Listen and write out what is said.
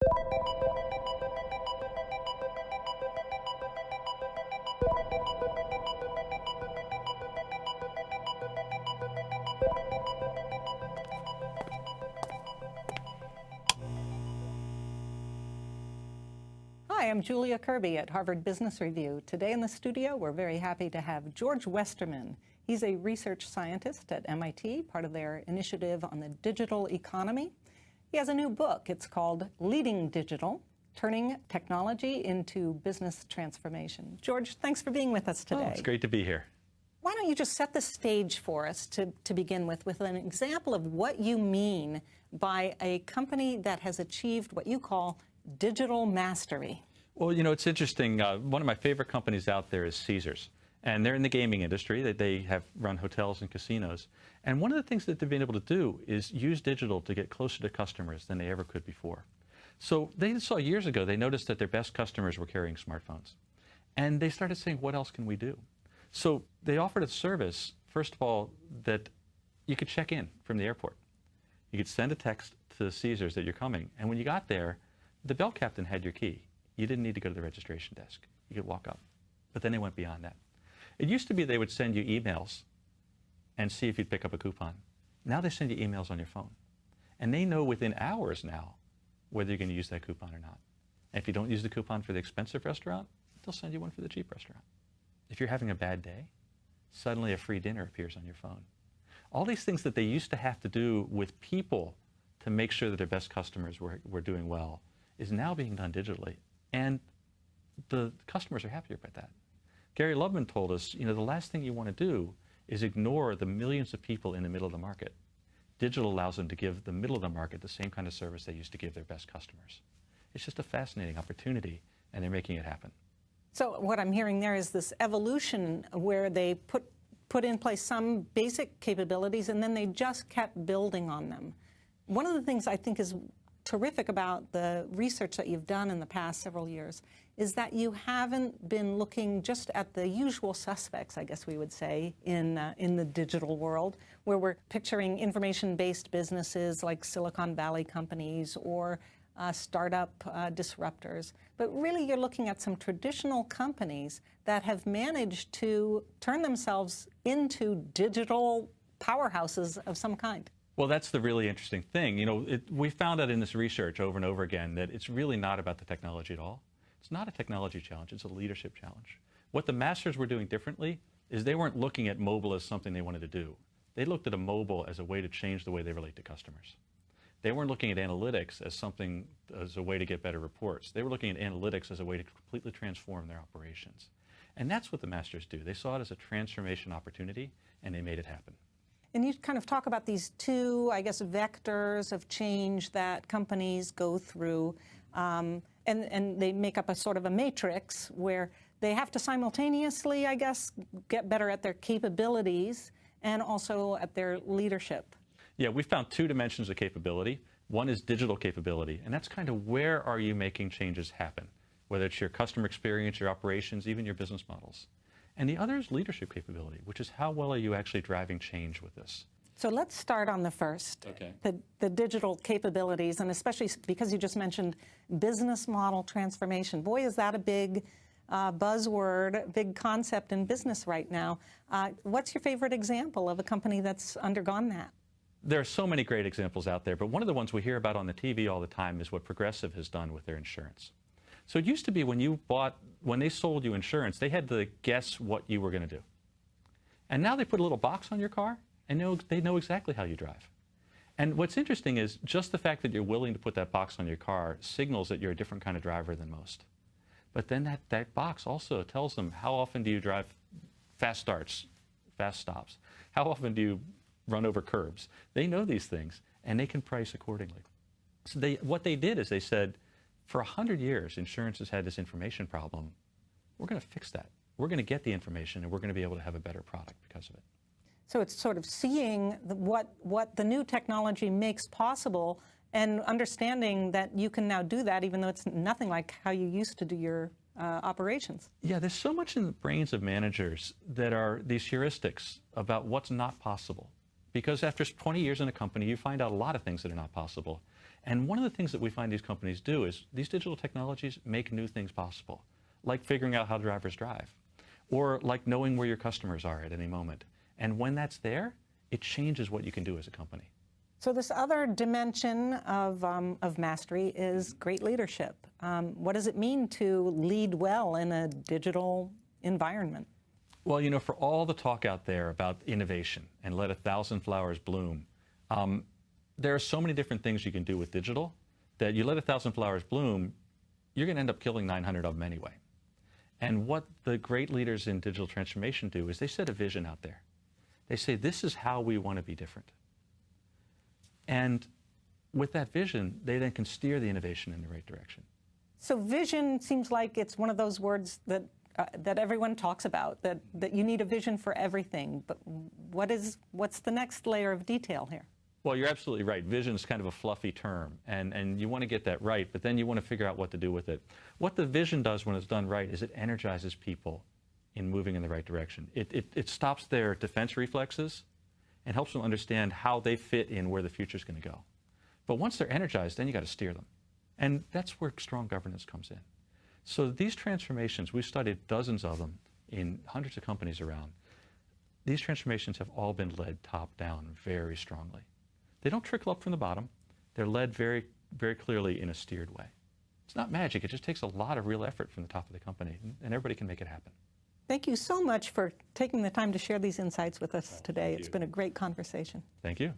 Hi, I'm Julia Kirby at Harvard Business Review. Today in the studio, we're very happy to have George Westerman. He's a research scientist at MIT, part of their initiative on the digital economy. He has a new book. It's called Leading Digital, Turning Technology into Business Transformation. George, thanks for being with us today. Oh, it's great to be here. Why don't you just set the stage for us to begin with an example of what you mean by a company that has achieved what you call digital mastery? Well, you know, it's interesting. One of my favorite companies out there is Caesars. And they're in the gaming industry. They have run hotels and casinos. And one of the things that they've been able to do is use digital to get closer to customers than they ever could before. So they saw years ago, they noticed that their best customers were carrying smartphones. And they started saying, what else can we do? So they offered a service, first of all, that you could check in from the airport. You could send a text to Caesars that you're coming. And when you got there, the bell captain had your key. You didn't need to go to the registration desk. You could walk up. But then they went beyond that. It used to be they would send you emails and see if you'd pick up a coupon. Now they send you emails on your phone. And they know within hours now whether you're going to use that coupon or not. And if you don't use the coupon for the expensive restaurant, they'll send you one for the cheap restaurant. If you're having a bad day, suddenly a free dinner appears on your phone. All these things that they used to have to do with people to make sure that their best customers were doing well is now being done digitally. And the customers are happier about that. Gary Loveman told us, you know, the last thing you want to do is ignore the millions of people in the middle of the market. Digital allows them to give the middle of the market the same kind of service they used to give their best customers. It's just a fascinating opportunity, and they're making it happen. So what I'm hearing there is this evolution where they put in place some basic capabilities, and then they just kept building on them. One of the things I think is terrific about the research that you've done in the past several years is that you haven't been looking just at the usual suspects, I guess we would say, in the digital world, where we're picturing information-based businesses like Silicon Valley companies or startup disruptors. But really, you're looking at some traditional companies that have managed to turn themselves into digital powerhouses of some kind. Well, that's the really interesting thing. You know, we found out in this research over and over again that it's really not about the technology at all. It's not a technology challenge. It's a leadership challenge. What the masters were doing differently is they weren't looking at mobile as something they wanted to do. They looked at a mobile as a way to change the way they relate to customers. They weren't looking at analytics as a way to get better reports. They were looking at analytics as a way to completely transform their operations. And that's what the masters do. They saw it as a transformation opportunity, and they made it happen. And you kind of talk about these two, I guess, vectors of change that companies go through, and they make up a sort of a matrix where they have to simultaneously, I guess, get better at their capabilities and also at their leadership. Yeah, we found two dimensions of capability. One is digital capability, and that's kind of where are you making changes happen, whether it's your customer experience, your operations, even your business models. And the other is leadership capability, which is how well are you actually driving change with this? So let's start on the first, okay. the digital capabilities, and especially because you just mentioned business model transformation. Boy, is that a big buzzword, big concept in business right now. What's your favorite example of a company that's undergone that? There are so many great examples out there, but one of the ones we hear about on the TV all the time is what Progressive has done with their insurance. So it used to be when they sold you insurance, they had to guess what you were going to do. And now they put a little box on your car, and they know exactly how you drive. And what's interesting is just the fact that you're willing to put that box on your car signals that you're a different kind of driver than most. But then that box also tells them how often do you drive fast starts, fast stops? How often do you run over curbs? They know these things, and they can price accordingly. So what they did is they said, for 100 years, insurance has had this information problem. We're going to fix that. We're going to get the information, and we're going to be able to have a better product because of it. So it's sort of seeing what the new technology makes possible and understanding that you can now do that even though it's nothing like how you used to do your operations. Yeah, there's so much in the brains of managers that are these heuristics about what's not possible. Because after 20 years in a company, you find out a lot of things that are not possible. And one of the things that we find these companies do is these digital technologies make new things possible, like figuring out how drivers drive, or like knowing where your customers are at any moment. And when that's there, it changes what you can do as a company. So this other dimension of mastery is great leadership. What does it mean to lead well in a digital environment? Well, you know, for all the talk out there about innovation and let 1,000 flowers bloom, there are so many different things you can do with digital that you let 1,000 flowers bloom, you're going to end up killing 900 of them anyway. And what the great leaders in digital transformation do is they set a vision out there. They say, this is how we want to be different. And with that vision, they then can steer the innovation in the right direction. So vision seems like it's one of those words that that everyone talks about, that you need a vision for everything. But what's the next layer of detail here? Well, you're absolutely right. Vision is kind of a fluffy term, and you want to get that right, but then you want to figure out what to do with it. What the vision does when it's done right is it energizes people in moving in the right direction. It stops their defense reflexes and helps them understand how they fit in where the future is going to go. But once they're energized, then you got to steer them. And that's where strong governance comes in. So these transformations, we've studied dozens of them in hundreds of companies around. These transformations have all been led top down very strongly. They don't trickle up from the bottom. They're led very, very clearly in a steered way. It's not magic. It just takes a lot of real effort from the top of the company, and everybody can make it happen. Thank you so much for taking the time to share these insights with us today. It's been a great conversation. Thank you.